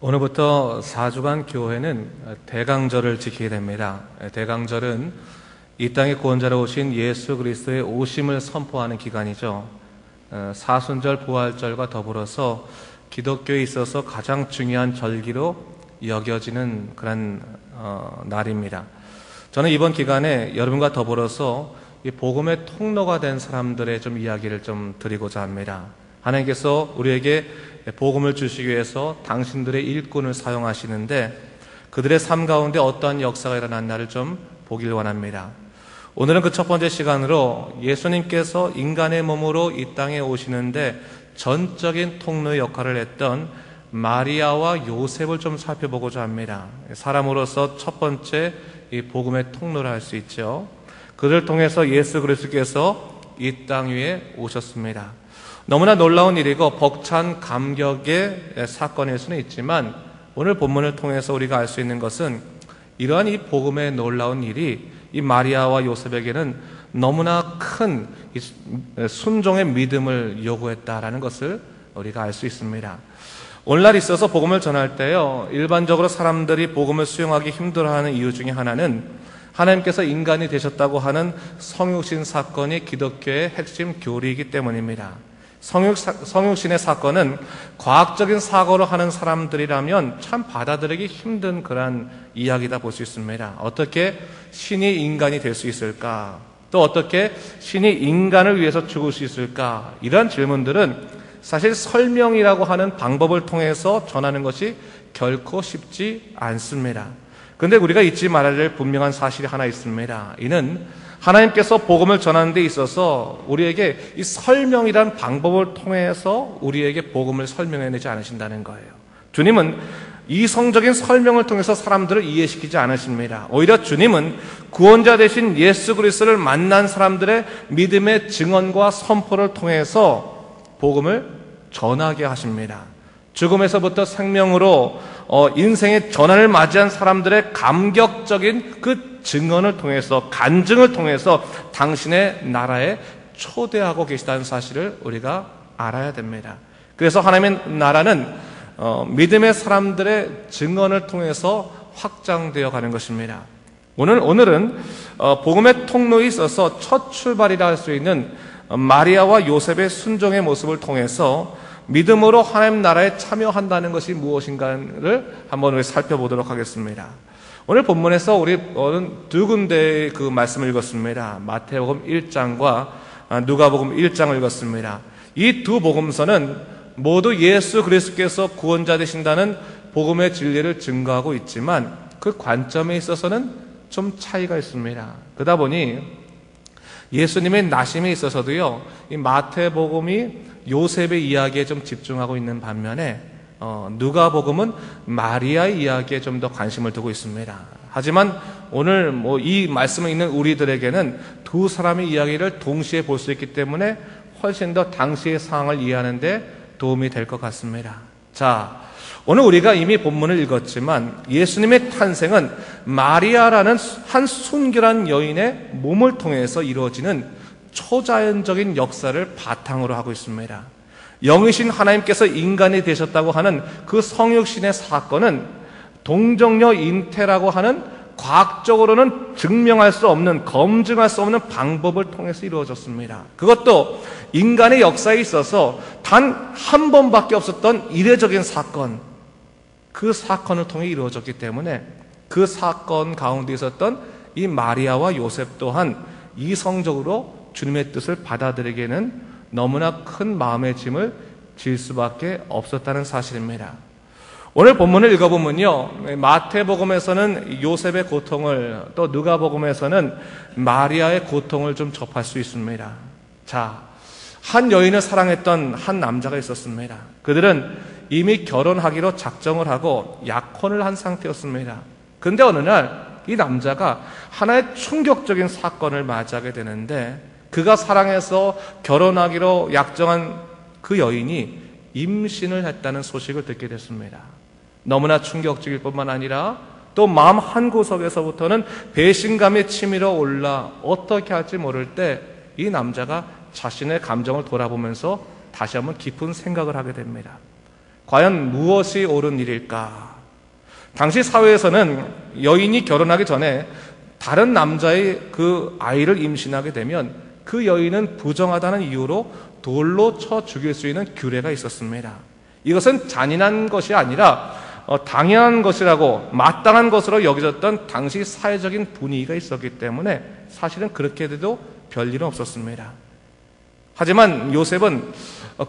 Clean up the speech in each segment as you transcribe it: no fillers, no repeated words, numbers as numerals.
오늘부터 4주간 교회는 대강절을 지키게 됩니다. 대강절은 이 땅에 구원자로 오신 예수 그리스도의 오심을 선포하는 기간이죠. 사순절, 부활절과 더불어서 기독교에 있어서 가장 중요한 절기로 여겨지는 그런 날입니다. 저는 이번 기간에 여러분과 더불어서 이 복음의 통로가 된 사람들의 좀 이야기를 좀 드리고자 합니다. 하나님께서 우리에게 복음을 주시기 위해서 당신들의 일꾼을 사용하시는데 그들의 삶 가운데 어떠한 역사가 일어났나를 좀 보길 원합니다. 오늘은 그 첫 번째 시간으로 예수님께서 인간의 몸으로 이 땅에 오시는데 전적인 통로의 역할을 했던 마리아와 요셉을 좀 살펴보고자 합니다. 사람으로서 첫 번째 이 복음의 통로를 할 수 있죠. 그들을 통해서 예수 그리스도께서 이 땅 위에 오셨습니다. 너무나 놀라운 일이고 벅찬 감격의 사건일 수는 있지만 오늘 본문을 통해서 우리가 알 수 있는 것은 이러한 이 복음의 놀라운 일이 이 마리아와 요셉에게는 너무나 큰 순종의 믿음을 요구했다라는 것을 우리가 알 수 있습니다. 오늘날 있어서 복음을 전할 때요, 일반적으로 사람들이 복음을 수용하기 힘들어하는 이유 중에 하나는 하나님께서 인간이 되셨다고 하는 성육신 사건이 기독교의 핵심 교리이기 때문입니다. 성육신의 사건은 과학적인 사고로 하는 사람들이라면 참 받아들이기 힘든 그런 이야기다 볼 수 있습니다. 어떻게 신이 인간이 될 수 있을까? 또 어떻게 신이 인간을 위해서 죽을 수 있을까? 이런 질문들은 사실 설명이라고 하는 방법을 통해서 전하는 것이 결코 쉽지 않습니다. 그런데 우리가 잊지 말아야 될 분명한 사실이 하나 있습니다. 이는 하나님께서 복음을 전하는 데 있어서 우리에게 이 설명이란 방법을 통해서 우리에게 복음을 설명해내지 않으신다는 거예요. 주님은 이성적인 설명을 통해서 사람들을 이해시키지 않으십니다. 오히려 주님은 구원자 되신 예수 그리스도를 만난 사람들의 믿음의 증언과 선포를 통해서 복음을 전하게 하십니다. 죽음에서부터 생명으로 인생의 전환을 맞이한 사람들의 감격적인 그 증언을 통해서, 간증을 통해서 당신의 나라에 초대하고 계시다는 사실을 우리가 알아야 됩니다. 그래서 하나님의 나라는 믿음의 사람들의 증언을 통해서 확장되어 가는 것입니다. 오늘은 복음의 통로에 있어서 첫 출발이라 할 수 있는 마리아와 요셉의 순종의 모습을 통해서 믿음으로 하나님 나라에 참여한다는 것이 무엇인가를 한번 우리 살펴보도록 하겠습니다. 오늘 본문에서 우리는 두 군데의 그 말씀을 읽었습니다. 마태복음 1장과 누가복음 1장을 읽었습니다. 이 두 복음서는 모두 예수 그리스도께서 구원자 되신다는 복음의 진리를 증거하고 있지만 그 관점에 있어서는 좀 차이가 있습니다. 그러다 보니 예수님의 나심에 있어서도요, 이 마태복음이 요셉의 이야기에 좀 집중하고 있는 반면에 누가복음은 마리아의 이야기에 좀 더 관심을 두고 있습니다. 하지만 오늘 이 말씀을 읽는 우리들에게는 두 사람의 이야기를 동시에 볼 수 있기 때문에 훨씬 더 당시의 상황을 이해하는 데 도움이 될 것 같습니다. 자, 오늘 우리가 이미 본문을 읽었지만 예수님의 탄생은 마리아라는 한 순결한 여인의 몸을 통해서 이루어지는 초자연적인 역사를 바탕으로 하고 있습니다. 영이신 하나님께서 인간이 되셨다고 하는 그 성육신의 사건은 동정녀 잉태라고 하는 과학적으로는 증명할 수 없는, 검증할 수 없는 방법을 통해서 이루어졌습니다. 그것도 인간의 역사에 있어서 단 한 번밖에 없었던 이례적인 사건, 그 사건을 통해 이루어졌기 때문에 그 사건 가운데 있었던 이 마리아와 요셉 또한 이성적으로 주님의 뜻을 받아들이기에는 너무나 큰 마음의 짐을 질 수밖에 없었다는 사실입니다. 오늘 본문을 읽어보면요, 마태복음에서는 요셉의 고통을, 또 누가복음에서는 마리아의 고통을 좀 접할 수 있습니다. 자, 한 여인을 사랑했던 한 남자가 있었습니다. 그들은 이미 결혼하기로 작정을 하고 약혼을 한 상태였습니다. 그런데 어느 날 이 남자가 하나의 충격적인 사건을 맞이하게 되는데, 그가 사랑해서 결혼하기로 약정한 그 여인이 임신을 했다는 소식을 듣게 됐습니다. 너무나 충격적일 뿐만 아니라 또 마음 한구석에서부터는 배신감이 치밀어 올라 어떻게 할지 모를 때 이 남자가 자신의 감정을 돌아보면서 다시 한번 깊은 생각을 하게 됩니다. 과연 무엇이 옳은 일일까? 당시 사회에서는 여인이 결혼하기 전에 다른 남자의 그 아이를 임신하게 되면 그 여인은 부정하다는 이유로 돌로 쳐 죽일 수 있는 규례가 있었습니다. 이것은 잔인한 것이 아니라 당연한 것이라고 마땅한 것으로 여겨졌던 당시 사회적인 분위기가 있었기 때문에 사실은 그렇게 돼도 별일은 없었습니다. 하지만 요셉은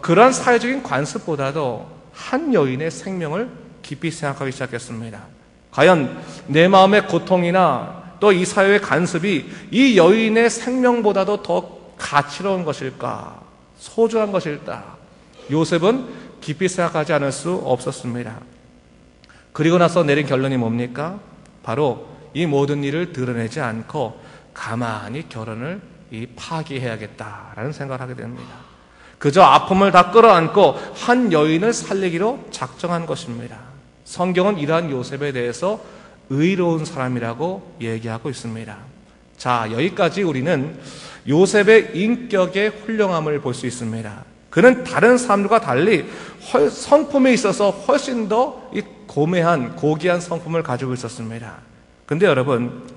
그러한 사회적인 관습보다도 한 여인의 생명을 깊이 생각하기 시작했습니다. 과연 내 마음의 고통이나 또 이 사회의 간섭이 이 여인의 생명보다도 더 가치로운 것일까? 소중한 것일까? 요셉은 깊이 생각하지 않을 수 없었습니다. 그리고 나서 내린 결론이 뭡니까? 바로 이 모든 일을 드러내지 않고 가만히 결혼을 파기해야겠다라는 생각을 하게 됩니다. 그저 아픔을 다 끌어안고 한 여인을 살리기로 작정한 것입니다. 성경은 이러한 요셉에 대해서 의로운 사람이라고 얘기하고 있습니다. 자, 여기까지 우리는 요셉의 인격의 훌륭함을 볼 수 있습니다. 그는 다른 사람들과 달리 성품에 있어서 훨씬 더 고매한 고귀한 성품을 가지고 있었습니다. 근데 여러분,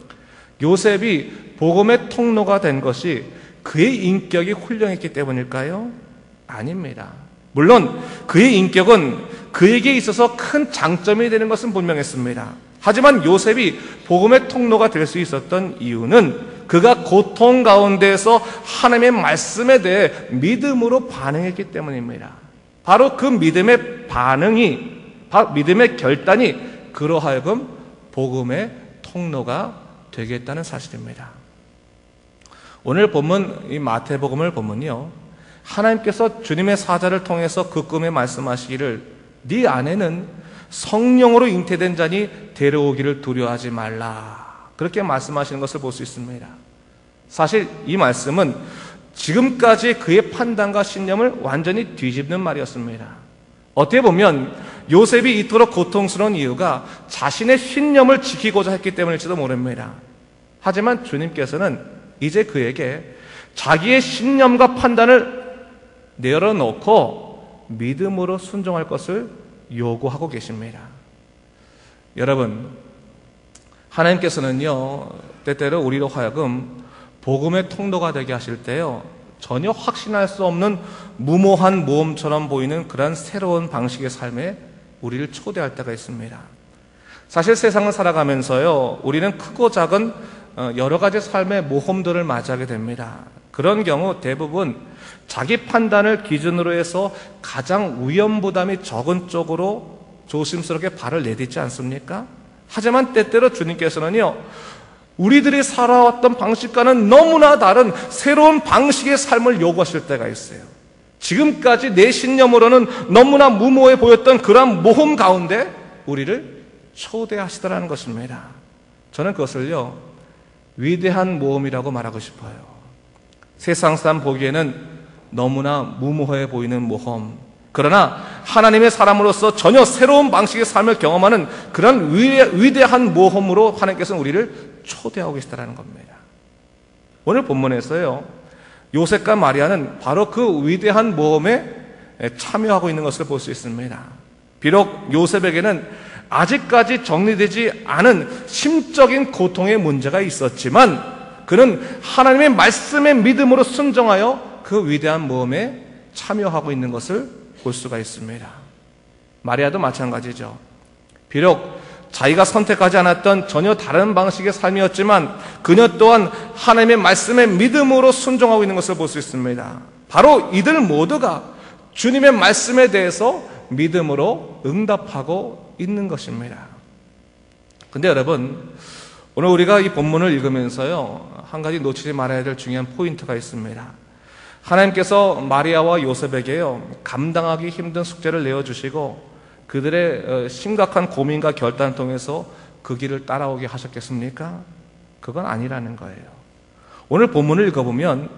요셉이 복음의 통로가 된 것이 그의 인격이 훌륭했기 때문일까요? 아닙니다. 물론 그의 인격은 그에게 있어서 큰 장점이 되는 것은 분명했습니다. 하지만 요셉이 복음의 통로가 될 수 있었던 이유는 그가 고통 가운데에서 하나님의 말씀에 대해 믿음으로 반응했기 때문입니다. 바로 그 믿음의 반응이, 믿음의 결단이 그로 하여금 복음의 통로가 되겠다는 사실입니다. 오늘 본문, 이 마태복음을 보면요, 하나님께서 주님의 사자를 통해서 그 꿈에 말씀하시기를 네 안에는 성령으로 잉태된 자니 데려오기를 두려워하지 말라, 그렇게 말씀하시는 것을 볼 수 있습니다. 사실 이 말씀은 지금까지 그의 판단과 신념을 완전히 뒤집는 말이었습니다. 어떻게 보면 요셉이 이토록 고통스러운 이유가 자신의 신념을 지키고자 했기 때문일지도 모릅니다. 하지만 주님께서는 이제 그에게 자기의 신념과 판단을 내려놓고 믿음으로 순종할 것을 요구하고 계십니다. 여러분, 하나님께서는요, 때때로 우리로 하여금 복음의 통로가 되게 하실 때요, 전혀 확신할 수 없는 무모한 모험처럼 보이는 그런 새로운 방식의 삶에 우리를 초대할 때가 있습니다. 사실 세상을 살아가면서요, 우리는 크고 작은 여러 가지 삶의 모험들을 맞이하게 됩니다. 그런 경우 대부분 자기 판단을 기준으로 해서 가장 위험 부담이 적은 쪽으로 조심스럽게 발을 내딛지 않습니까? 하지만 때때로 주님께서는요, 우리들이 살아왔던 방식과는 너무나 다른 새로운 방식의 삶을 요구하실 때가 있어요. 지금까지 내 신념으로는 너무나 무모해 보였던 그러한 모험 가운데 우리를 초대하시더라는 것입니다. 저는 그것을요, 위대한 모험이라고 말하고 싶어요. 세상 사람 보기에는 너무나 무모해 보이는 모험, 그러나 하나님의 사람으로서 전혀 새로운 방식의 삶을 경험하는 그런 위대한 모험으로 하나님께서는 우리를 초대하고 계시다는 겁니다. 오늘 본문에서요, 요셉과 마리아는 바로 그 위대한 모험에 참여하고 있는 것을 볼 수 있습니다. 비록 요셉에게는 아직까지 정리되지 않은 심적인 고통의 문제가 있었지만 그는 하나님의 말씀에 믿음으로 순종하여 그 위대한 모험에 참여하고 있는 것을 볼 수가 있습니다. 마리아도 마찬가지죠. 비록 자기가 선택하지 않았던 전혀 다른 방식의 삶이었지만 그녀 또한 하나님의 말씀에 믿음으로 순종하고 있는 것을 볼 수 있습니다. 바로 이들 모두가 주님의 말씀에 대해서 믿음으로 응답하고 있는 것입니다. 근데 여러분, 오늘 우리가 이 본문을 읽으면서요, 한 가지 놓치지 말아야 될 중요한 포인트가 있습니다. 하나님께서 마리아와 요셉에게요, 감당하기 힘든 숙제를 내어주시고 그들의 심각한 고민과 결단을 통해서 그 길을 따라오게 하셨겠습니까? 그건 아니라는 거예요. 오늘 본문을 읽어보면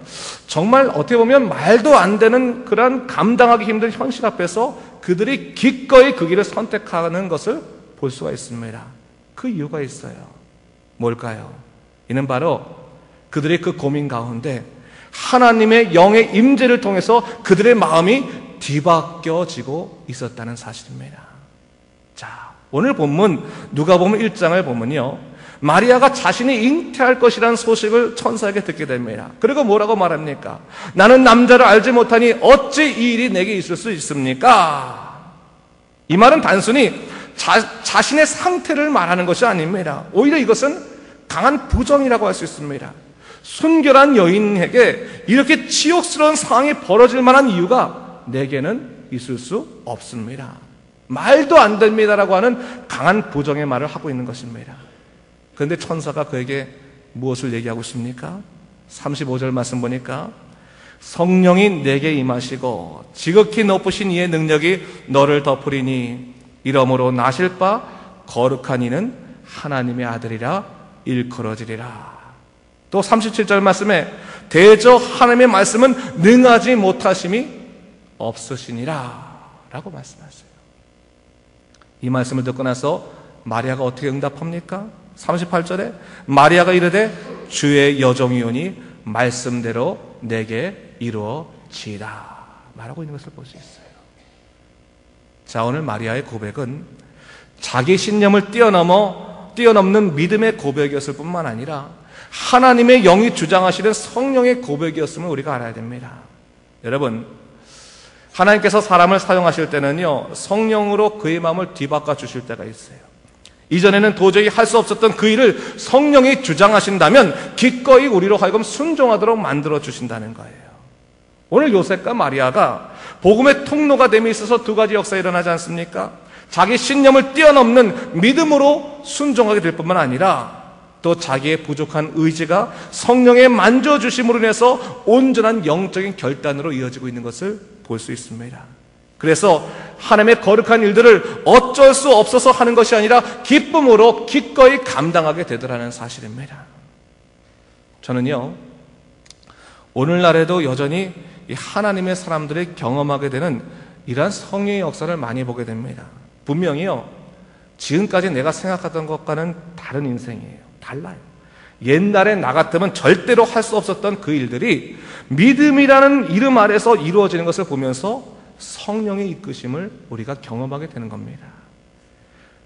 정말 어떻게 보면 말도 안 되는 그런 감당하기 힘든 현실 앞에서 그들이 기꺼이 그 길을 선택하는 것을 볼 수가 있습니다. 그 이유가 있어요. 뭘까요? 이는 바로 그들의 그 고민 가운데 하나님의 영의 임재를 통해서 그들의 마음이 뒤바뀌어지고 있었다는 사실입니다. 자, 오늘 본문 누가복음 1장을 보면요, 마리아가 자신이 잉태할 것이라는 소식을 천사에게 듣게 됩니다. 그리고 뭐라고 말합니까? 나는 남자를 알지 못하니 어찌 이 일이 내게 있을 수 있습니까? 이 말은 단순히 자신의 상태를 말하는 것이 아닙니다. 오히려 이것은 강한 부정이라고 할 수 있습니다. 순결한 여인에게 이렇게 치욕스러운 상황이 벌어질 만한 이유가 내게는 있을 수 없습니다. 말도 안 됩니다라고 하는 강한 부정의 말을 하고 있는 것입니다. 그런데 천사가 그에게 무엇을 얘기하고 있습니까? 35절 말씀 보니까 성령이 내게 임하시고 지극히 높으신 이의 능력이 너를 덮으리니 이러므로 나실 바 거룩한 이는 하나님의 아들이라 일컬어지리라. 또 37절 말씀에 대저 하나님의 말씀은 능하지 못하심이 없으시니라 라고 말씀하세요. 이 말씀을 듣고 나서 마리아가 어떻게 응답합니까? 38절에 마리아가 이르되 주의 여종이오니 말씀대로 내게 이루어지라 말하고 있는 것을 볼 수 있어요. 자, 오늘 마리아의 고백은 자기 신념을 뛰어넘는 믿음의 고백이었을 뿐만 아니라 하나님의 영이 주장하시는 성령의 고백이었음을 우리가 알아야 됩니다. 여러분, 하나님께서 사람을 사용하실 때는요, 성령으로 그의 마음을 뒤바꿔 주실 때가 있어요. 이전에는 도저히 할 수 없었던 그 일을 성령이 주장하신다면 기꺼이 우리로 하여금 순종하도록 만들어 주신다는 거예요. 오늘 요셉과 마리아가 복음의 통로가 됨에 있어서 두 가지 역사가 일어나지 않습니까? 자기 신념을 뛰어넘는 믿음으로 순종하게 될 뿐만 아니라 또 자기의 부족한 의지가 성령의 만져주심으로 인해서 온전한 영적인 결단으로 이어지고 있는 것을 볼 수 있습니다. 그래서 하나님의 거룩한 일들을 어쩔 수 없어서 하는 것이 아니라 기쁨으로 기꺼이 감당하게 되더라는 사실입니다. 저는요, 오늘날에도 여전히 이 하나님의 사람들이 경험하게 되는 이러한 성령의 역사를 많이 보게 됩니다. 분명히요, 지금까지 내가 생각하던 것과는 다른 인생이에요. 달라요. 옛날에 나 같으면 절대로 할 수 없었던 그 일들이 믿음이라는 이름 아래서 이루어지는 것을 보면서 성령의 이끄심을 우리가 경험하게 되는 겁니다.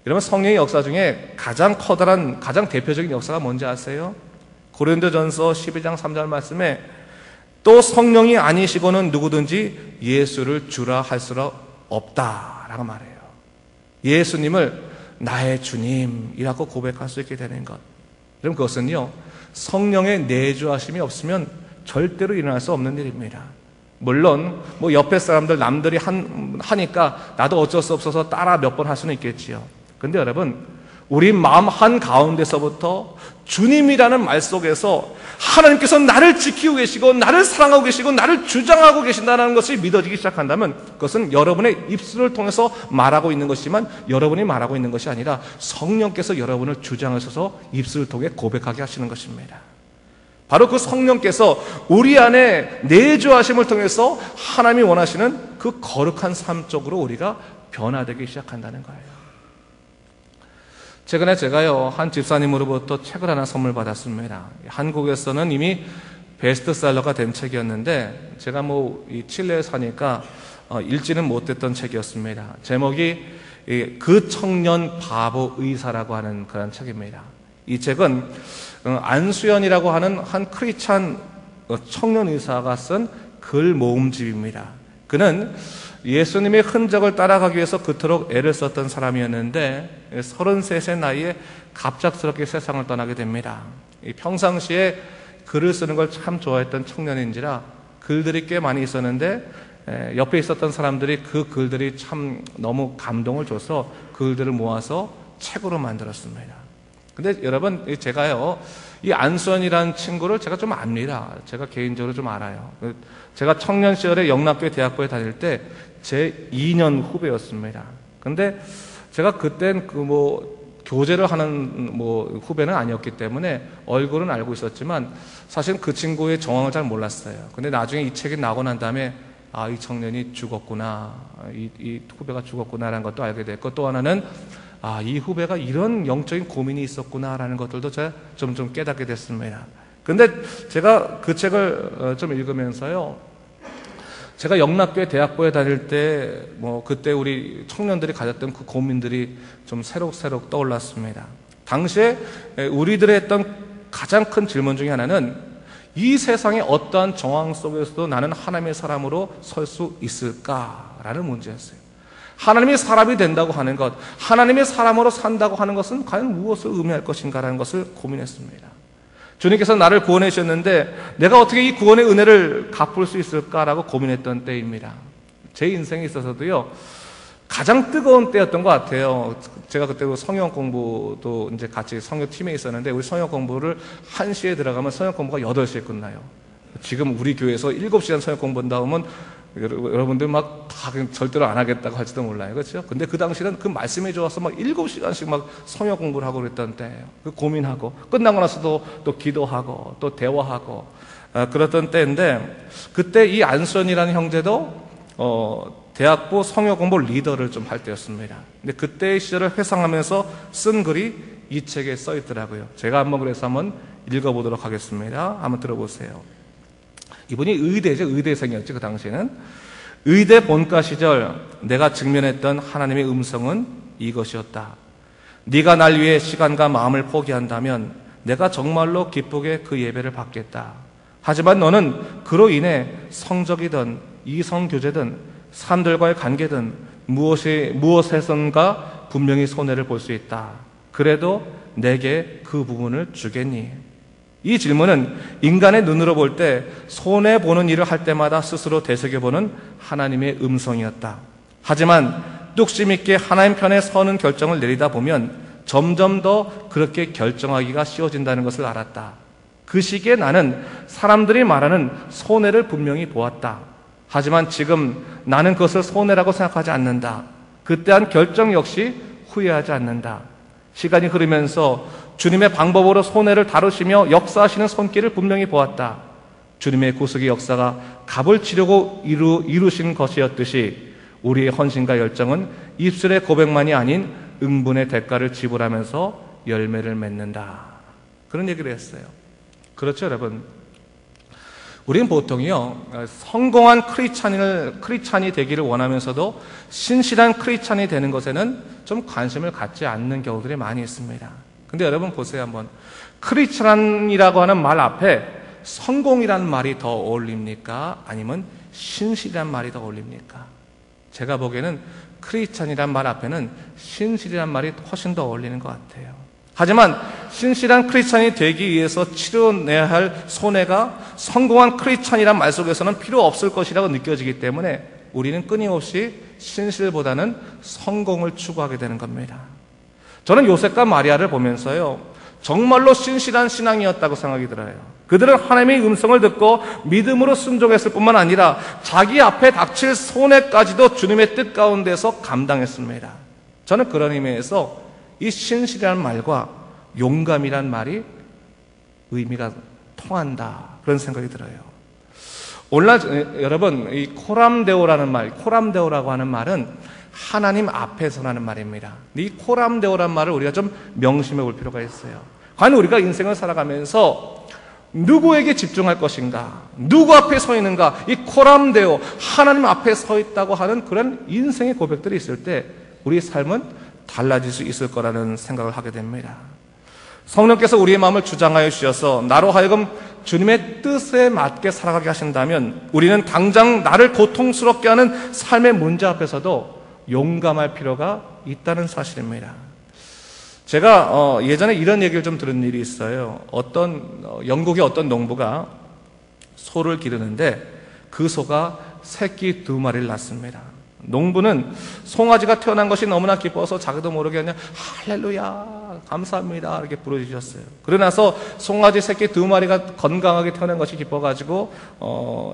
여러분, 성령의 역사 중에 가장 커다란, 가장 대표적인 역사가 뭔지 아세요? 고린도전서 12장 3절 말씀에 또 성령이 아니시고는 누구든지 예수를 주라 할 수 없다라고 말해요. 예수님을 나의 주님이라고 고백할 수 있게 되는 것. 여러분, 그것은요, 성령의 내주하심이 없으면 절대로 일어날 수 없는 일입니다. 물론 뭐 옆에 사람들 남들이 하니까 나도 어쩔 수 없어서 따라 몇 번 할 수는 있겠지요. 근데 여러분, 우리 마음 한 가운데서부터 주님이라는 말 속에서 하나님께서 나를 지키고 계시고 나를 사랑하고 계시고 나를 주장하고 계신다는 것이 믿어지기 시작한다면 그것은 여러분의 입술을 통해서 말하고 있는 것이지만 여러분이 말하고 있는 것이 아니라 성령께서 여러분을 주장하셔서 입술을 통해 고백하게 하시는 것입니다. 바로 그 성령께서 우리 안에 내주하심을 통해서 하나님이 원하시는 그 거룩한 삶 쪽으로 우리가 변화되기 시작한다는 거예요. 최근에 제가요, 한 집사님으로부터 책을 하나 선물 받았습니다. 한국에서는 이미 베스트셀러가 된 책이었는데 제가 이 칠레에 사니까 읽지는 못했던 책이었습니다. 제목이 그 청년 바보 의사라고 하는 그런 책입니다. 이 책은 안수연이라고 하는 한 크리스찬 청년 의사가 쓴 글 모음집입니다. 그는 예수님의 흔적을 따라가기 위해서 그토록 애를 썼던 사람이었는데 33세 나이에 갑작스럽게 세상을 떠나게 됩니다. 평상시에 글을 쓰는 걸 참 좋아했던 청년인지라 글들이 꽤 많이 있었는데 옆에 있었던 사람들이 그 글들이 참 너무 감동을 줘서 글들을 모아서 책으로 만들었습니다. 근데 여러분, 제가요, 이 안수원이라는 친구를 제가 좀 압니다. 제가 개인적으로 좀 알아요. 제가 청년 시절에 영락교회 대학부에 다닐 때 제 2년 후배였습니다. 근데 제가 그땐 교제를 하는 후배는 아니었기 때문에 얼굴은 알고 있었지만 사실 그 친구의 정황을 잘 몰랐어요. 근데 나중에 이 책이 나오고 난 다음에 이 청년이 죽었구나, 이 후배가 죽었구나라는 것도 알게 됐고, 또 하나는 이 후배가 이런 영적인 고민이 있었구나라는 것들도 제가 좀 깨닫게 됐습니다. 근데 제가 그 책을 좀 읽으면서요, 제가 영락교회 대학부에 다닐 때 그때 우리 청년들이 가졌던 그 고민들이 좀 새록새록 떠올랐습니다. 당시에 우리들이 했던 가장 큰 질문 중에 하나는 이 세상의 어떠한 정황 속에서도 나는 하나님의 사람으로 설 수 있을까라는 문제였어요. 하나님이 사람이 된다고 하는 것, 하나님의 사람으로 산다고 하는 것은 과연 무엇을 의미할 것인가라는 것을 고민했습니다. 주님께서 나를 구원해 주셨는데 내가 어떻게 이 구원의 은혜를 갚을 수 있을까라고 고민했던 때입니다. 제 인생에 있어서도요, 가장 뜨거운 때였던 것 같아요. 제가 그때 성역 공부도 이제 같이 성역팀에 있었는데, 우리 성역 공부를 1시에 들어가면 성역 공부가 8시에 끝나요. 지금 우리 교회에서 7시간 성역 공부한다 하면 여러분들 막 다 절대로 안 하겠다고 할지도 몰라요. 그렇죠? 근데 그 당시는 그 말씀이 좋아서 막 7시간씩 막 성역 공부를 하고 그랬던 때예요. 그 고민하고, 끝나고 나서도 또 기도하고, 또 대화하고, 그랬던 때인데, 그때 이 안수현이라는 형제도, 대학부 성역 공부 리더를 좀 할 때였습니다. 근데 그때의 시절을 회상하면서 쓴 글이 이 책에 써 있더라고요. 제가 그래서 한번 읽어보도록 하겠습니다. 한번 들어보세요. 이분이 의대생이었지, 그 당시에는. 의대 본과 시절 내가 직면했던 하나님의 음성은 이것이었다. 네가 날 위해 시간과 마음을 포기한다면 내가 정말로 기쁘게 그 예배를 받겠다. 하지만 너는 그로 인해 성적이든 이성교제든 사람들과의 관계든 무엇에선가 분명히 손해를 볼 수 있다. 그래도 내게 그 부분을 주겠니? 이 질문은 인간의 눈으로 볼 때 손해보는 일을 할 때마다 스스로 되새겨보는 하나님의 음성이었다. 하지만 뚝심 있게 하나님 편에 서는 결정을 내리다 보면 점점 더 그렇게 결정하기가 쉬워진다는 것을 알았다. 그 시기에 나는 사람들이 말하는 손해를 분명히 보았다. 하지만 지금 나는 그것을 손해라고 생각하지 않는다. 그때 한 결정 역시 후회하지 않는다. 시간이 흐르면서 주님의 방법으로 손해를 다루시며 역사하시는 손길을 분명히 보았다. 주님의 구속의 역사가 값을 치려고 이루신 것이었듯이 우리의 헌신과 열정은 입술의 고백만이 아닌 응분의 대가를 지불하면서 열매를 맺는다. 그런 얘기를 했어요. 그렇죠, 여러분? 우리는 보통요, 성공한 크리스찬이 되기를 원하면서도 신실한 크리스찬이 되는 것에는 좀 관심을 갖지 않는 경우들이 많이 있습니다. 근데 여러분 보세요, 한번. 크리스찬이라고 하는 말 앞에 성공이라는 말이 더 어울립니까? 아니면 신실이라는 말이 더 어울립니까? 제가 보기에는 크리스찬이라는 말 앞에는 신실이라는 말이 훨씬 더 어울리는 것 같아요. 하지만 신실한 크리스찬이 되기 위해서 치러내야 할 손해가 성공한 크리스찬이란 말 속에서는 필요 없을 것이라고 느껴지기 때문에 우리는 끊임없이 신실보다는 성공을 추구하게 되는 겁니다. 저는 요셉과 마리아를 보면서요, 정말로 신실한 신앙이었다고 생각이 들어요. 그들은 하나님의 음성을 듣고 믿음으로 순종했을 뿐만 아니라 자기 앞에 닥칠 손해까지도 주님의 뜻 가운데서 감당했습니다. 저는 그런 의미에서 이 신실이라는 말과 용감이란 말이 의미가 통한다, 그런 생각이 들어요. 오늘날 여러분, 이 코람데오라고 하는 말은 하나님 앞에서라는 말입니다. 이 코람데오라는 말을 우리가 좀 명심해 볼 필요가 있어요. 과연 우리가 인생을 살아가면서 누구에게 집중할 것인가? 누구 앞에 서 있는가? 이 코람데오, 하나님 앞에 서 있다고 하는 그런 인생의 고백들이 있을 때 우리의 삶은 달라질 수 있을 거라는 생각을 하게 됩니다. 성령께서 우리의 마음을 주장하여 주셔서 나로 하여금 주님의 뜻에 맞게 살아가게 하신다면 우리는 당장 나를 고통스럽게 하는 삶의 문제 앞에서도 용감할 필요가 있다는 사실입니다. 제가 예전에 이런 얘기를 좀 들은 일이 있어요. 영국의 어떤 농부가 소를 기르는데 그 소가 새끼 2마리를 낳습니다. 농부는 송아지가 태어난 것이 너무나 기뻐서 자기도 모르게 그냥 할렐루야 감사합니다 이렇게 부르짖었어요. 그러고 나서 송아지 새끼 2마리가 건강하게 태어난 것이 기뻐가지고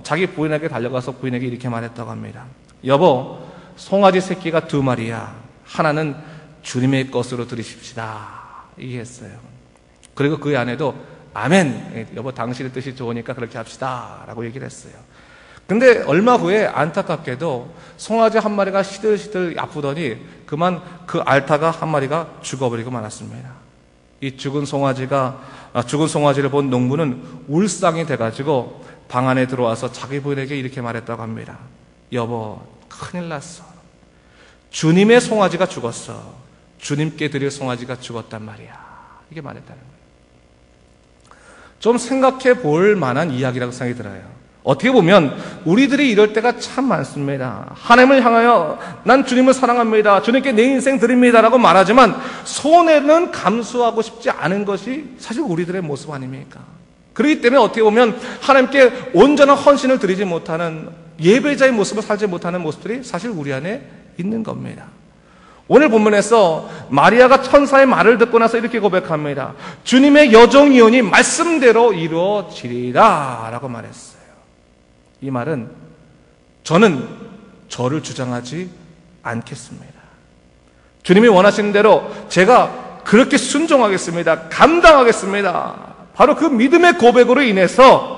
자기 부인에게 달려가서 부인에게 이렇게 말했다고 합니다. 여보, 송아지 새끼가 2마리야. 하나는 주님의 것으로 들으십시다. 얘기했어요. 그리고 그 아내도 아멘, 여보 당신의 뜻이 좋으니까 그렇게 합시다 라고 얘기를 했어요. 근데 얼마 후에 안타깝게도 송아지 1마리가 시들시들 아프더니 그만 그 알타가 1마리가 죽어버리고 말았습니다. 이 죽은 송아지를 본 농부는 울상이 돼가지고 방 안에 들어와서 자기 부인에게 이렇게 말했다고 합니다. 여보, 큰일 났어. 주님의 송아지가 죽었어. 주님께 드릴 송아지가 죽었단 말이야. 이게 말했다는 거예요. 좀 생각해 볼 만한 이야기라고 생각이 들어요. 어떻게 보면 우리들이 이럴 때가 참 많습니다. 하나님을 향하여 난 주님을 사랑합니다. 주님께 내 인생 드립니다. 라고 말하지만 손해는 감수하고 싶지 않은 것이 사실 우리들의 모습 아닙니까? 그렇기 때문에 어떻게 보면 하나님께 온전한 헌신을 드리지 못하는 예배자의 모습을 살지 못하는 모습들이 사실 우리 안에 있는 겁니다. 오늘 본문에서 마리아가 천사의 말을 듣고 나서 이렇게 고백합니다. 주님의 여종이오니 말씀대로 이루어지리라 라고 말했어요. 이 말은 저는 저를 주장하지 않겠습니다. 주님이 원하시는 대로 제가 그렇게 순종하겠습니다. 감당하겠습니다. 바로 그 믿음의 고백으로 인해서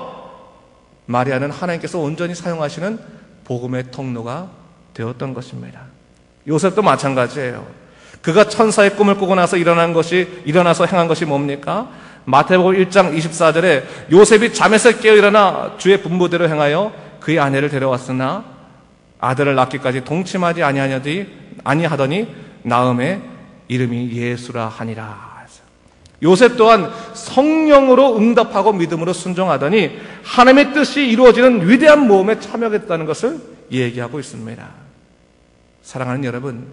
마리아는 하나님께서 온전히 사용하시는 복음의 통로가 되었던 것입니다. 요셉도 마찬가지예요. 그가 천사의 꿈을 꾸고 나서 일어나서 행한 것이 뭡니까? 마태복음 1장 24절에 요셉이 잠에서 깨어 일어나 주의 분부대로 행하여 그의 아내를 데려왔으나 아들을 낳기까지 동침하지 아니하더니 나음의 이름이 예수라 하니라. 요셉 또한 성령으로 응답하고 믿음으로 순종하더니 하나님의 뜻이 이루어지는 위대한 모험에 참여했다는 것을 얘기하고 있습니다. 사랑하는 여러분,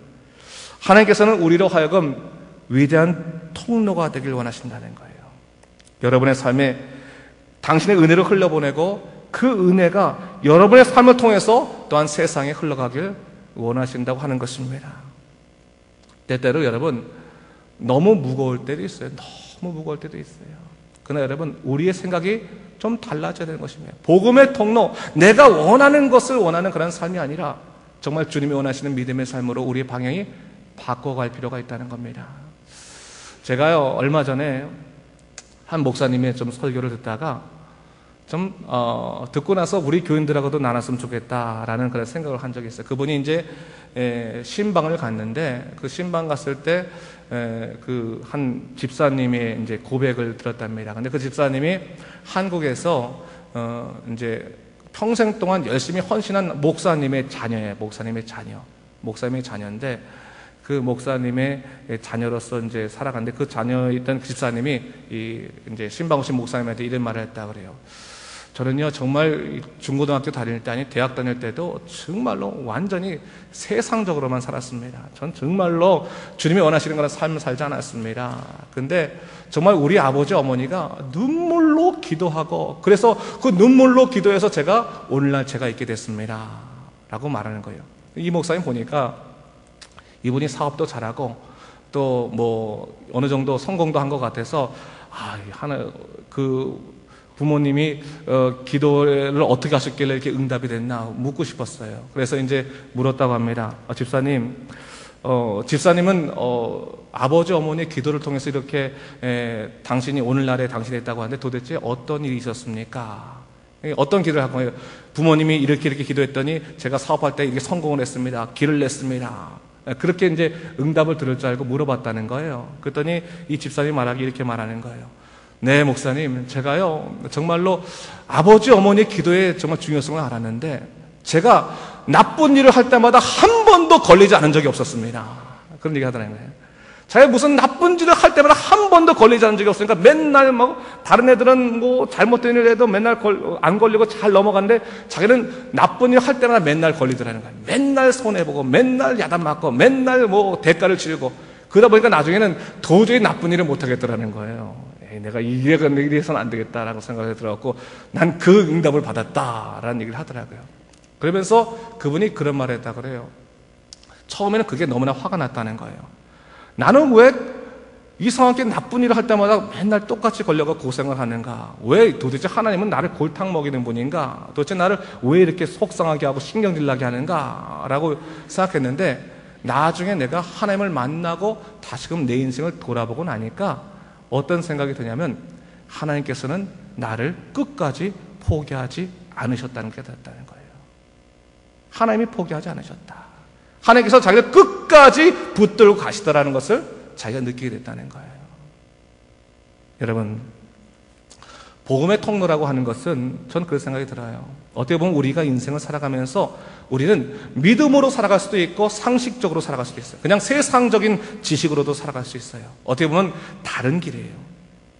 하나님께서는 우리로 하여금 위대한 통로가 되길 원하신다는 거예요. 여러분의 삶에 당신의 은혜를 흘려보내고 그 은혜가 여러분의 삶을 통해서 또한 세상에 흘러가길 원하신다고 하는 것입니다. 때때로 여러분 너무 무거울 때도 있어요. 너무 무거울 때도 있어요. 그러나 여러분 우리의 생각이 좀 달라져야 되는 것입니다. 복음의 통로, 내가 원하는 것을 원하는 그런 삶이 아니라 정말 주님이 원하시는 믿음의 삶으로 우리의 방향이 바꿔갈 필요가 있다는 겁니다. 제가요 얼마 전에 한 목사님의 좀 설교를 듣다가 듣고 나서 우리 교인들하고도 나눴으면 좋겠다라는 그런 생각을 한 적이 있어요. 그분이 이제 신방을 갔는데 그 신방 갔을 때 그 한 집사님의 이제 고백을 들었답니다. 근데 그 집사님이 한국에서 이제 평생 동안 열심히 헌신한 목사님의 자녀예요. 목사님의 자녀인데 그 목사님의 자녀로서 이제 살아갔는데 그 자녀였던 그 집사님이 이제 신방 오신 목사님한테 이런 말을 했다 그래요. 저는요 정말 중고등학교 다닐 때 아니 대학 다닐 때도 정말로 완전히 세상적으로만 살았습니다. 전 정말로 주님이 원하시는 그런 삶을 살지 않았습니다. 근데 정말 우리 아버지 어머니가 눈물로 기도하고 그래서 그 눈물로 기도해서 제가 오늘날 제가 있게 됐습니다 라고 말하는 거예요. 이 목사님 보니까 이분이 사업도 잘하고 또 뭐 어느 정도 성공도 한 것 같아서 부모님이 기도를 어떻게 하셨길래 이렇게 응답이 됐나 묻고 싶었어요. 그래서 이제 물었다고 합니다. 집사님은 아버지 어머니의 기도를 통해서 이렇게 당신이 오늘날에 당신이 됐다고 하는데 도대체 어떤 일이 있었습니까? 어떤 기도를 한 거예요? 부모님이 이렇게 기도했더니 제가 사업할 때 이렇게 성공을 했습니다. 길을 냈습니다. 그렇게 이제 응답을 들을 줄 알고 물어봤다는 거예요. 그랬더니 이 집사님이 이렇게 말하는 거예요. 네, 목사님, 제가요 정말로 아버지 어머니의 기도의 정말 중요성을 알았는데 제가 나쁜 일을 할 때마다 한 번도 걸리지 않은 적이 없었습니다. 그런 얘기 하더라는 거예요. 자기가 무슨 나쁜 일을 할 때마다 한 번도 걸리지 않은 적이 없으니까 맨날 다른 애들은 잘못된 일을 해도 맨날 안 걸리고 잘 넘어가는데 자기는 나쁜 일을 할 때마다 맨날 걸리더라는 거예요. 맨날 손해보고 맨날 야단 맞고 맨날 대가를 치르고 그러다 보니까 나중에는 도저히 나쁜 일을 못 하겠더라는 거예요. 내가 이래서는 안 되겠다라고 생각이 들어갖고 난 그 응답을 받았다라는 얘기를 하더라고요. 그러면서 그분이 그런 말을 했다 그래요. 처음에는 그게 너무나 화가 났다는 거예요. 나는 왜 이상하게 나쁜 일을 할 때마다 맨날 똑같이 걸려가 고생을 하는가? 왜 도대체 하나님은 나를 골탕 먹이는 분인가? 도대체 나를 왜 이렇게 속상하게 하고 신경질 나게 하는가? 라고 생각했는데 나중에 내가 하나님을 만나고 다시금 내 인생을 돌아보고 나니까 어떤 생각이 드냐면 하나님께서는 나를 끝까지 포기하지 않으셨다는 게 됐다는 거예요. 하나님이 포기하지 않으셨다. 하나님께서 자기를 끝까지 붙들고 가시더라는 것을 자기가 느끼게 됐다는 거예요. 여러분, 복음의 통로라고 하는 것은 전 그런 생각이 들어요. 어떻게 보면 우리가 인생을 살아가면서 우리는 믿음으로 살아갈 수도 있고 상식적으로 살아갈 수도 있어요. 그냥 세상적인 지식으로도 살아갈 수 있어요. 어떻게 보면 다른 길이에요.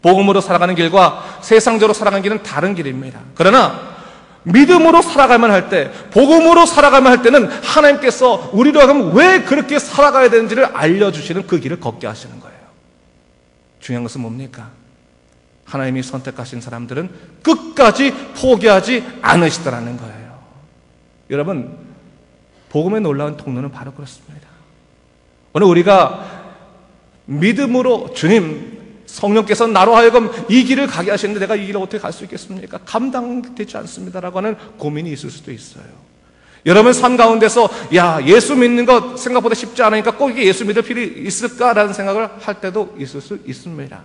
복음으로 살아가는 길과 세상적으로 살아가는 길은 다른 길입니다. 그러나 믿음으로 살아가면 할 때, 복음으로 살아가면 할 때는 하나님께서 우리로 하여금 왜 그렇게 살아가야 되는지를 알려주시는 그 길을 걷게 하시는 거예요. 중요한 것은 뭡니까? 하나님이 선택하신 사람들은 끝까지 포기하지 않으시더라는 거예요. 여러분, 복음의 놀라운 통로는 바로 그렇습니다. 오늘 우리가 믿음으로 주님, 성령께서 나로 하여금 이 길을 가게 하시는데 내가 이 길을 어떻게 갈 수 있겠습니까? 감당되지 않습니다라고 하는 고민이 있을 수도 있어요. 여러분 삶 가운데서 예수 믿는 것 생각보다 쉽지 않으니까 꼭 이게 예수 믿을 필요 있을까라는 생각을 할 때도 있을 수 있습니다.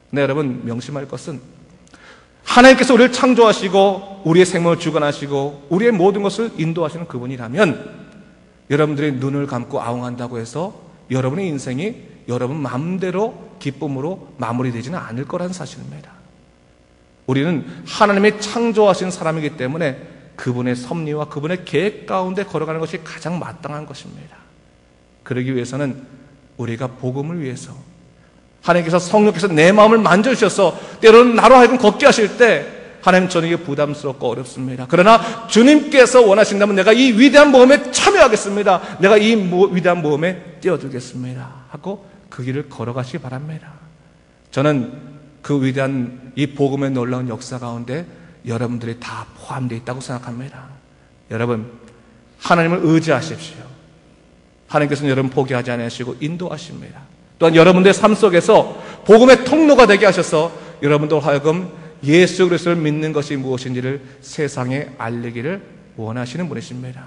네, 여러분 명심할 것은 하나님께서 우리를 창조하시고 우리의 생명을 주관하시고 우리의 모든 것을 인도하시는 그분이라면 여러분들이 눈을 감고 아웅한다고 해서 여러분의 인생이 여러분 마음대로 기쁨으로 마무리되지는 않을 거라는 사실입니다. 우리는 하나님의 창조하신 사람이기 때문에 그분의 섭리와 그분의 계획 가운데 걸어가는 것이 가장 마땅한 것입니다. 그러기 위해서는 우리가 복음을 위해서 하나님께서 성령께서 내 마음을 만져주셔서 때로는 나로 하여금 걷게 하실 때 하나님 저는 이게 부담스럽고 어렵습니다. 그러나 주님께서 원하신다면 내가 이 위대한 모험에 참여하겠습니다. 내가 이 위대한 모험에 뛰어들겠습니다. 하고 그 길을 걸어가시기 바랍니다. 저는 그 위대한 이 복음의 놀라운 역사 가운데 여러분들이 다 포함되어 있다고 생각합니다. 여러분 하나님을 의지하십시오. 하나님께서는 여러분 포기하지 않으시고 인도하십니다. 또한 여러분들의 삶 속에서 복음의 통로가 되게 하셔서 여러분들 하여금 예수 그리스도를 믿는 것이 무엇인지를 세상에 알리기를 원하시는 분이십니다.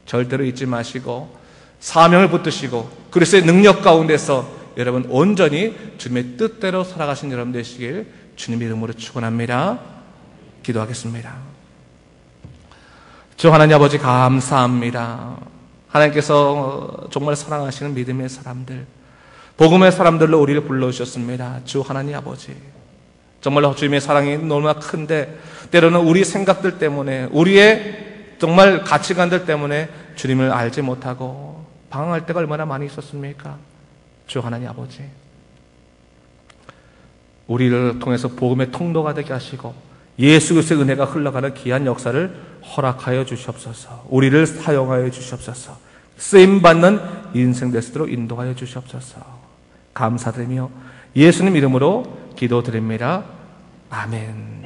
절대로 잊지 마시고 사명을 붙드시고 그리스도의 능력 가운데서 여러분 온전히 주님의 뜻대로 살아가신 여러분 되시길 주님의 이름으로 축원합니다. 기도하겠습니다. 주 하나님 아버지 감사합니다. 하나님께서 정말 사랑하시는 믿음의 사람들, 복음의 사람들로 우리를 불러주셨습니다. 주 하나님 아버지, 정말 주님의 사랑이 너무나 큰데 때로는 우리 생각들 때문에 우리의 정말 가치관들 때문에 주님을 알지 못하고 방황할 때가 얼마나 많이 있었습니까? 주 하나님 아버지, 우리를 통해서 복음의 통로가 되게 하시고 예수 그리스도의 은혜가 흘러가는 귀한 역사를 허락하여 주시옵소서. 우리를 사용하여 주시옵소서. 쓰임받는 인생 될 수 있도록 인도하여 주시옵소서. 감사드리며 예수님 이름으로 기도드립니다. 아멘.